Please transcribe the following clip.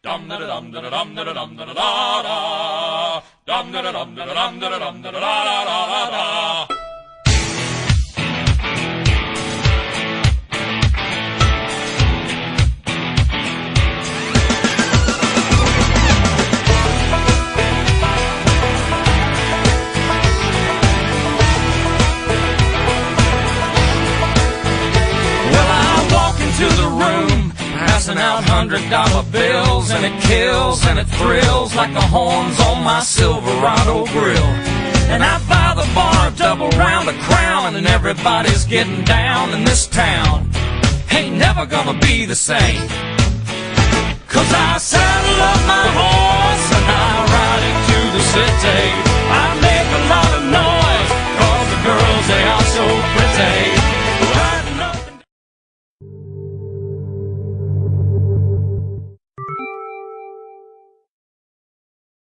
Dum da dum da dum da dum da da da. Dum da dum da dum da dum da da da da. Passing out $100 bills, and it kills and it thrills like the horns on my Silverado grill. And I buy the bar a double round of Crown, and everybody's getting down in this town. Ain't never gonna be the same, 'cause I saddle up my horse and I ride into the city. I